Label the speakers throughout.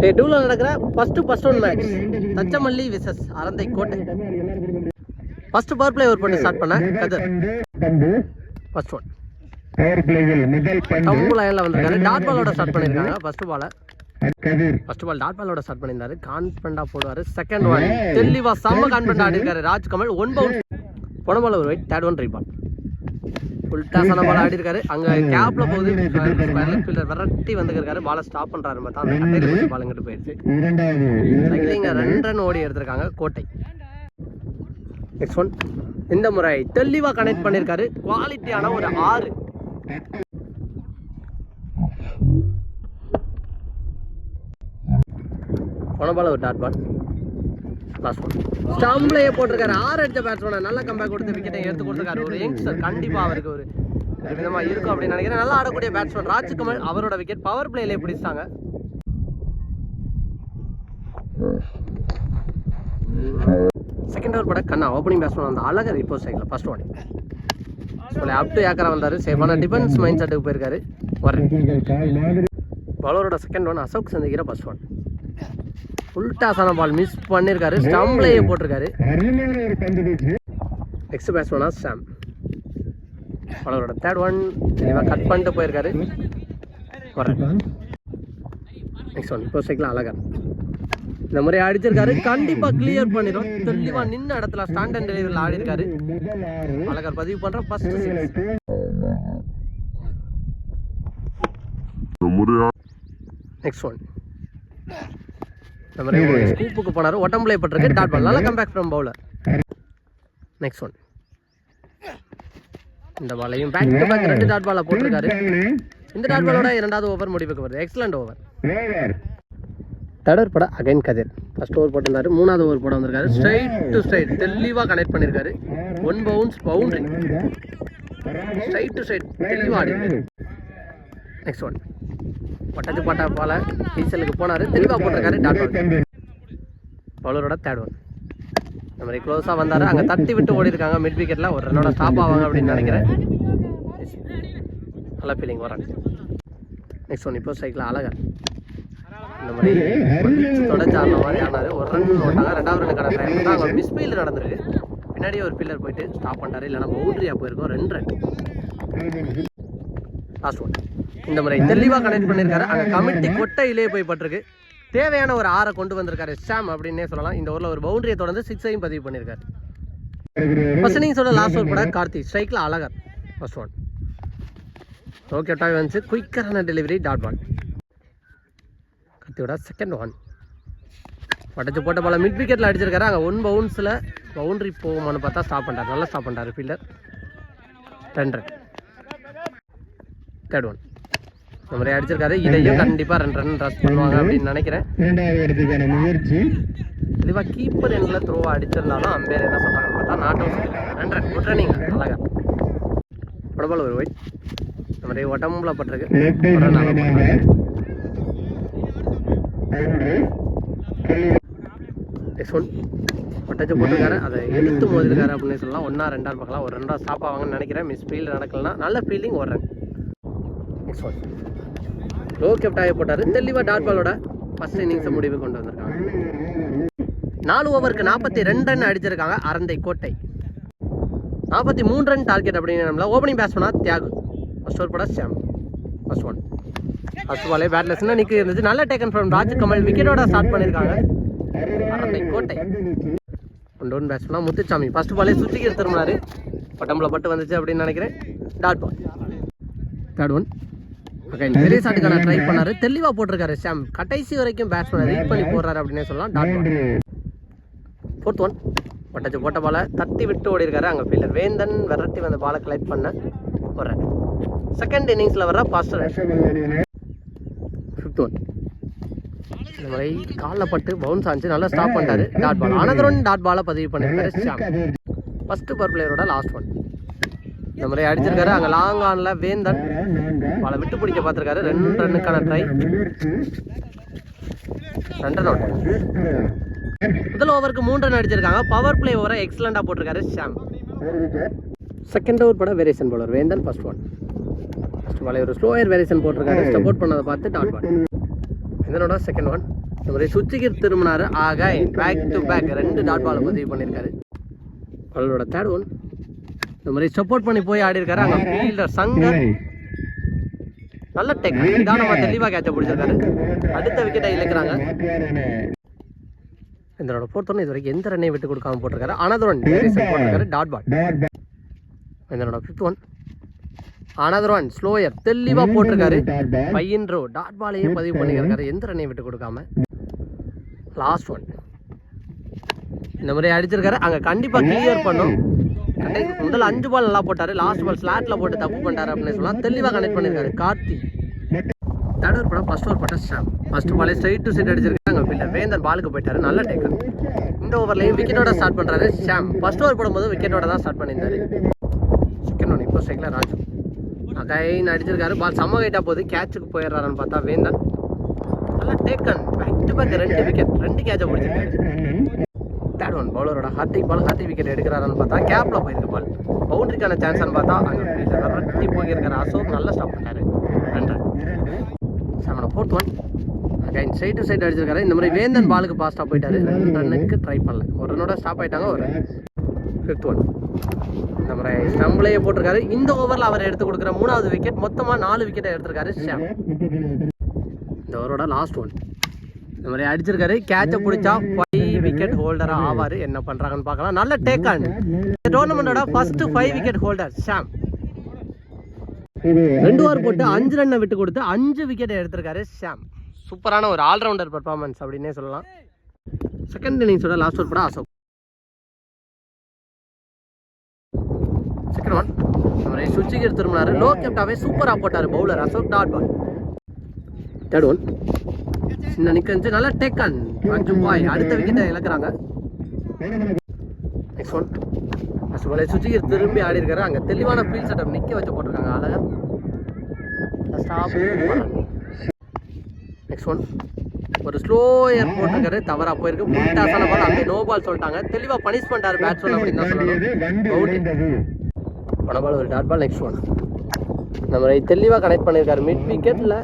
Speaker 1: டே 2ல நடக்கிற first one match Thachamalli versus Aranthai Kottai. First power play over பண்ணி ஸ்டார்ட் பண்ண கதிர். ஃபர்ஸ்ட் ஒன் தம்பு லைன்ல வந்திருக்காரு. டாட் பாலோட ஸ்டார்ட் பண்ணிருக்காங்க. ஃபர்ஸ்ட் பால் டாட் பாலோட ஸ்டார்ட் பண்ணியிருந்தாரு. கான்ஃபிடண்டா போடுவாரு. செகண்ட் ஒன் தெளிவா செம்ம கான்ஃபிடண்டா ஆடி இருக்காரு ராஜ்கமல். 1 பவுண்ட் போன பால் ஒரு வைட். தேர்ட் ஒன் ரீபால் ஃபுல் டாஸான பால் ஆடி இருக்காரு. அங்க கேப்ல போகுது. ஃபீல்டர் விரட்டி வந்துருக்காரு. பாலை ஸ்டாப் பண்றாரு. பார்த்தா அந்த கட்டையில பால் இங்கிட்டு போயிடுச்சு. 2 ரன் ஓடி எடுத்திருக்காங்க கோட்டை. நெக்ஸ்ட் ஒன் இந்த முறை தெளிவா கனெக்ட் பண்ணிருக்காரு. குவாலிட்டியான ஒரு 6. போன பால் ஒரு டாட் பால். லாஸ்ட் ஒன் ஸ்டம்ப்லயே போட்டிருக்காரு. 6 அடிச்ச பேட்ஸ்மேன் நல்லா கம்பேக் கொடுத்து விக்கெட்டை எடுத்து கொடுத்திருக்காரு. ஒரு யங்ஸ்டர் கண்டிப்பா அவருக்கு ஒரு விதமா இருக்கும் அப்படின்னு நினைக்கிறேன். நல்லா ஆடக்கூடிய பேட்ஸ்மேன் ராஜ்கமல். அவரோட விக்கெட் பவர் பிளேல பிடிச்சிட்டாங்க. செகண்ட் ஓவர் பட கண்ணா ஓப்பனிங் பேட்ஸ்மேன் அந்த அழகர் இப்போ cycle first one up to ஏக்கரா வந்தாரு. சேஃபான டிஃபென்ஸ் மைண்ட் செட்டுக்கு போயிருக்காரு. பவுலரோட செகண்ட் ஒன் அசோக் சந்திக்கிற ஃபர்ஸ்ட் ஒன் ஃபுல் டாஸான பால் மிஸ் பண்ணிருக்காரு. ஸ்டம்ப்லயே போட்டிருக்காரு. நெக்ஸ்ட் பேட்ஸ்மேனா சாம். பவுலரோட தேர்ட் ஒன் கட் பண்ணிட்டு போயிருக்காரு. நெக்ஸ்ட் ஒன் இப்போ சைக்கிள் அழகர் இந்த முறை அடிச்சிருக்காரு. கண்டிப்பா கிளியர் பண்ணிடும். தெளிவா நின்ன இடத்துல ஸ்டாண்ட் அண்ட் டெலிவரியில் ஆடி இருக்காரு. அழகர் பதிவு பண்ற ஃபர்ஸ்ட் சிக்ஸ். நெக்ஸ்ட் ஒன் இந்த முறை ஸ்கூப்புக்கு போனாரு. ஒட்டம்பிளே பட்டிருக்கு. டாட் பால் நல்ல comeback from bowler. Next one இந்த பாலையும் பேக் டு பேக் 2 டாட் பால போட்டிருக்காரு. இந்த டாட் பாலோட 2வது ஓவர் முடிவுக்கு வருது. Excellent over. தேர்ட் ஓவர் போட அகைன் கதிர். ஃபர்ஸ்ட் ஓவர் போட்டிருந்தாரு. 3வது ஓவர் போட வந்திருக்காரு. ஸ்ட்ரைட் டு ஸ்ட்ரைட் தெளிவா கனெக்ட் பண்ணிருக்காரு. 1 bounce boundary. Straight to straight தெளிவா ஆடி. நெக்ஸ்ட் ஒன் பட்டத்து பாட்டா பால டீசலுக்கு போனாரு. தெளிவா போட்டிருக்காரு. டாட் பால் பவுலரோட தேர்ட் ஒன் இந்த மாதிரி க்ளோஸா வந்தாரு. அங்க தட்டி விட்டு ஓடி இருக்காங்க. மிட் விக்கெட்ல ஒரு ரன்னோட ஸ்டாப் ஆவாங்க அப்படின்னு நினைக்கிறேன். நல்ல ஃபீலிங் வராங்க. நெக்ஸ்ட் ஒன் இப்போ சைக்கிள் அழகர் இந்த மாதிரி தொடர்ச்சி ஆடின மாதிரி ஆனாரு. ஒரு ரன் ஓட்டாங்க. 2வது ரன்னுக்கான ட்ரை பண்ணா அங்கே மிஸ் ஃபீல்டு நடந்திருக்கு. பின்னாடியே ஒரு ஃபீல்டர் போயிட்டு ஸ்டாப் பண்ணிட்டாரு. இல்லைன்னா பவுண்டரியா போயிருக்கும். 2 ரன். லாஸ்ட் ஒன் இந்த முறை தெளிவாக கனெக்ட் பண்ணியிருக்காரு. அங்கே கமிட்டி கொட்டையிலே போய் பட்டிருக்கு. தேவையான ஒரு 6 கொண்டு வந்திருக்காரு சாம் அப்படின்னே சொல்லலாம். இந்த ஓவரில் ஒரு பவுண்டரியை தொடர்ந்து 6ஐயும் பதிவு பண்ணியிருக்காரு. ஃபர்ஸ்ட் இன்னிங்ஸோட லாஸ்ட் ஓவர் கூட கார்த்தி ஸ்ட்ரைக்கில் அழகர் ஃபர்ஸ்ட் ஒன் ஓகே டாய் வந்துச்சு. குயிக்கரான டெலிவரி டாட் பால். கார்த்தியோட செகண்ட் ஒன் பட்டச்சு போட்ட பால மிட் விக்கெட்டில் அடிச்சிருக்காரு. அங்கே 1 பவுன்ஸில் பவுண்டரி போகுமான்னு பார்த்தா ஸ்டாப் பண்ணிட்டார். நல்லா ஸ்டாப் பண்ணிட்டார் ஃபீல்டர். 2 ரன். தேர்ட் ஒன் இந்த மாதிரி அடிச்சிருக்காரு. இதையும் கண்டிப்பா 2 ரன் ரஸ் பண்ணுவாங்க அப்படின்னு நினைக்கிறேன். தெளிவா கீப்பர் எண்ணில் த்ரோ அடிச்சிருந்தாலும் அம்பேர் என்ன சொல்றாங்கன்னு பார்த்தா not out. 2 run good running அழகா. படபால் ஒரு ஒயிட் இந்த மாதிரி உடம்புல பட்டிருக்கு. பட்டச்சு போட்டிருக்காரு. அதை எடுத்து மோதிருக்காரு அப்படின்னு சொல்லலாம். 1 ஆ 2 பார்க்கலாம். ஒரு 2 ஸ்டாப் ஆவாங்கன்னு நினைக்கிறேன். மிஸ் ஃபீல்டு நடக்கலன்னா நல்ல ஃபீல்டிங். 1 ரன். லோ கேப்டாக போட்டாரு. தெளிவா டாட் பாலோட ஃபர்ஸ்ட் இன்னிங்ஸை முடிவு கொண்டு வந்திருக்காங்க. 4 ஓவருக்கு 42 ரன் அடிச்சிருக்காங்க அரந்தை கோட்டை. 43 ரன் டார்கெட் அப்படின்னு நம்மள ஓப்பனிங் பேட்ஸ்மேனா தியாகு. ஃபர்ஸ்ட் ஓவர் போட சாம். ஃபர்ஸ்ட் ஒன் ஃபர்ஸ்ட் பாலே பேட்லெஸ்னா நிற்க இருந்துச்சு. நல்ல டேக்கன் ஃப்ரம் ராஜ்கமல். விக்கெட்டோட ஸ்டார்ட் பண்ணியிருக்காங்க அரந்தை கோட்டை. 1 பேட்ஸ்மேனா முத்துச்சாமி. ஃபர்ஸ்ட் பாலே சுற்றிக்கு திரும்பினாரு. பட்டம்பளை பட்டு வந்துச்சு அப்படின்னு நினைக்கிறேன். Dot ball. தேர்ட் ஒன் பெரிய ஷாட்டுக்கான ட்ரை பண்ணாரு. தெளிவா போட்டிருக்காரு சாம். கடைசி வரைக்கும் பேட்ஸ்மேன் ரீட் பண்ணி போடுறாரு அப்படின்னே சொல்லலாம். Dot ball. ஃபோர்த் ஒன் பட்டச்சு போட்ட பாலை தட்டி விட்டு ஓடி இருக்காரு. அங்கே ஃபீல்டர் வேந்தன் விரட்டி வந்து பாலை கலெக்ட் பண்ண ஒரு ரன். செகண்ட் இன்னிங்ஸ்ல வர ஃபர்ஸ்ட் ரன். ஃபிஃப்த் ஒன் இந்த மாதிரி காலில் பட்டு பவுன்ஸ் ஆச்சு. நல்லா ஸ்டாப் பண்ணிட்டாரு. Dot ball. Another one dot பாலை பதிவு பண்ணியிருக்காரு சாம். ஃபர்ஸ்ட் பவர் பிளேயரோட லாஸ்ட் ஒன் இந்த மாதிரி அடிச்சிருக்காரு. அங்கே லாங் ஆன்ல வேந்தன் பாலை விட்டு பிடிக்க பார்த்துருக்காரு. 2 ரன்னுக்கான ட்ரை. 2 run out. முதல் ஓவருக்கு 3 ரன் அடிச்சிருக்காங்க. பவர் பிளே ஓவரை எக்ஸலண்டா போட்டிருக்காரு சாம். செகண்ட் ஓவர் பட variation bowler Vendhan. First one first ball ஒரு ஸ்லோயர் வேரியேஷன் போட்டிருக்காரு. சப்போர்ட் பண்ணதை பார்த்து டாட் பால். வேந்தனோட செகண்ட் ஒன் இந்த மாதிரி சுவிட்சுக்கு திரும்பினாரு. ஆக back to back 2 dot ball பதிவு பண்ணியிருக்காரு. அவளோட தேர்ட் ஒன் இந்த மாதிரி சப்போர்ட் பண்ணி போய் ஆடி இருக்காரு. அங்கே ஃபீல்டர் சங்கர் நல்ல டெக் இதான் நம்ம தெளிவாக கேட்ச பிடிச்சிருக்காரு. அடுத்த விக்கெட்டை இழக்கிறாங்க. இதனோட ஃபோர்த் ஒன் இது வரைக்கும் எந்த ரன்னையும் விட்டு கொடுக்காம போட்டிருக்காரு. அனதர் ஒன் போட்டிருக்காரு டாட் பால். இதனோட fifth one another one slower தெளிவாக போட்டிருக்காரு. 5 ரோ டாட் பாலையே பதிவு பண்ணியிருக்காரு எந்த ரன்னையும் விட்டு கொடுக்காம. லாஸ்ட் ஒன் இந்த மாதிரி அடிச்சிருக்காரு. அங்கே கண்டிப்பாக கிளியர் பண்ணும். முதல்ல 5 பால் நல்லா போட்டாரு. லாஸ்ட் பால் ஸ்லாட்ல போட்டு தப்பு பண்ணிட்டாரு அப்படின்னு சொல்லலாம். தெளிவாக கனெக்ட் பண்ணியிருக்காரு கார்த்தி. தேர்ட் ஓவர் படம் ஃபர்ஸ்ட் ஓவர் பட்ட ஷாம். ஃபர்ஸ்ட் பாலே ஸ்ட்ரைட் டு சைட் அடிச்சிருக்காங்க. ஃபீல்டர் வேந்தன் பாலுக்கு போயிட்டாரு. நல்ல டேக்கர். இந்த ஓவர்லையும் விக்கெட்டோட ஸ்டார்ட் பண்ணுறாரு ஷாம். ஃபர்ஸ்ட் ஓவர் போடும்போது விக்கெட்டோட தான் ஸ்டார்ட் பண்ணியிருந்தாரு. செகண்ட் ஒன் இப்போ ஸ்ட்ரைக்கில் ராஜு அகைன் அடிச்சிருக்காரு. பால் செம்ம ஹைட்டாக போகுது. கேட்சுக்கு போயிடுறாருன்னு பார்த்தா வேந்தன் நல்லா taken. Back to back 2 wicket 2 கேட்சை பிடிச்சிருக்காரு. தேர்ட் ஒன் பவுலரோட ஹார்திக் பால். ஹார்திக் விக்கெட் எடுக்கிறாருன்னு பார்த்தா கேப்ல போயிருக்கு பால். பவுண்டரிக்கான சான்ஸ்னு பார்த்தா அங்கே விரட்டி போயிருக்காரு. அசோக் நல்லா ஸ்டாப் பண்ணாரு. 2 ரன். செவனோட fourth one again side to side அடிச்சிருக்காரு. இந்த மாதிரி வேந்தன் பாலுக்கு பாஸ்டாக போயிட்டாரு. 2 ரன்னுக்கு ட்ரை பண்ணல. 1 ரன்னோட ஸ்டாப் ஆயிட்டாங்க. ஒரு ஃபிஃப்த் ஒன் இந்த மாதிரி ஸ்டம்பிளையே போட்டிருக்காரு. இந்த ஓவரில் அவர் எடுத்து கொடுக்குற 3வது விக்கெட். மொத்தமாக 4 விக்கெட்டை எடுத்திருக்காரு ஷாம். இந்த ஓவரோட லாஸ்ட் ஒன் இந்த மாதிரி அடிச்சிருக்காரு. கேட்சை பிடிச்சா 5 விக்கெட் ஹோல்டராக ஆவார். என்ன பண்ணுறாங்கன்னு பார்க்கலாம். நல்ல டேக் ஆன். இந்த டோர்னமெண்டோட first 5 wicket holder Sham. 2 over போட்டு 5 ரன்னை விட்டு கொடுத்து 5 விக்கெட்டை எடுத்திருக்காரு ஷாம். சூப்பரான ஒரு ஆல்ரவுண்டர் பெர்ஃபார்மன்ஸ் அப்படின்னே சொல்லலாம். செகண்ட் இன்னிங்ஸோட லாஸ்ட் ஓவர் போட அசோக். செகண்ட் ஒன் இந்த மாதிரி சுவிட்சுக்கு திரும்பினாரு. லோ கேப்டாவே சூப்பராக போட்டார் bowler Ashok. Dot ball. Third one சின்ன நிக்கஞ்சு நல்லா டேக் ஆன். 5 பாய் அடுத்த விக்கெட்டை இழக்கிறாங்க. நெக்ஸ்ட் ஒன் ஃபர்ஸ்ட் பாலே சுவிட்சுக்கு திரும்பி ஆடி இருக்காரு. அங்கே தெளிவான ஃபீல்ட் செட்டப் நிற்க வச்சு போட்டிருக்காங்க. அழகா ஸ்டாப். நெக்ஸ்ட் ஒன் ஒரு ஸ்லோயர் போட்டிருக்காரு. தவறா போயிருக்கு. புட்டாசான பால். அங்கே நோ பால் சொல்லிட்டாங்க. தெளிவாக பனிஷ் பண்ணிட்டாரு பேட்ஸ்மேன் அப்படின்னு தான் சொல்லணும். பால் ஒரு டாட் பால். நெக்ஸ்ட் ஒன் நம்ம தெளிவாக கனெக்ட் பண்ணியிருக்காரு. மிட் விக்கெட்டில்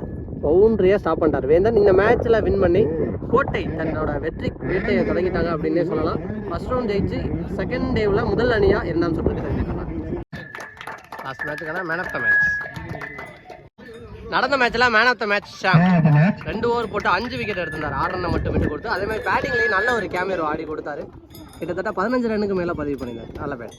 Speaker 1: பவுண்டரியாக ஸ்டாப் பண்ணிட்டார் வேந்தன். இந்த மேட்ச்சில் வின் பண்ணி கோட்டை தன்னோட வெற்றி வேட்டையை தொடங்கிட்டாங்க அப்படின்னே சொல்லலாம். ஃபர்ஸ்ட் ரவுண்ட் ஜெயிச்சு செகண்ட் டேவில் முதல் அணியாக 2ஆம் சுற்றுக்கு தங்கிட்டாங்க. லாஸ்ட் மேட்சுக்கான மேன் ஆஃப் த மேட்ச் நடந்த மேட்ச்சில் man of the match Sham. 2 over போட்டு 5 விக்கெட் எடுத்திருந்தார். 6 ரன்னை மட்டும் விட்டு கொடுத்து அதே மாதிரி பேட்டிங்லேயும் நல்ல ஒரு கேமியோ ஆடி கொடுத்தாரு. கிட்டத்தட்ட 15 ரன்னுக்கு மேலே பதிவு பண்ணியிருந்தார். நல்ல பேட்.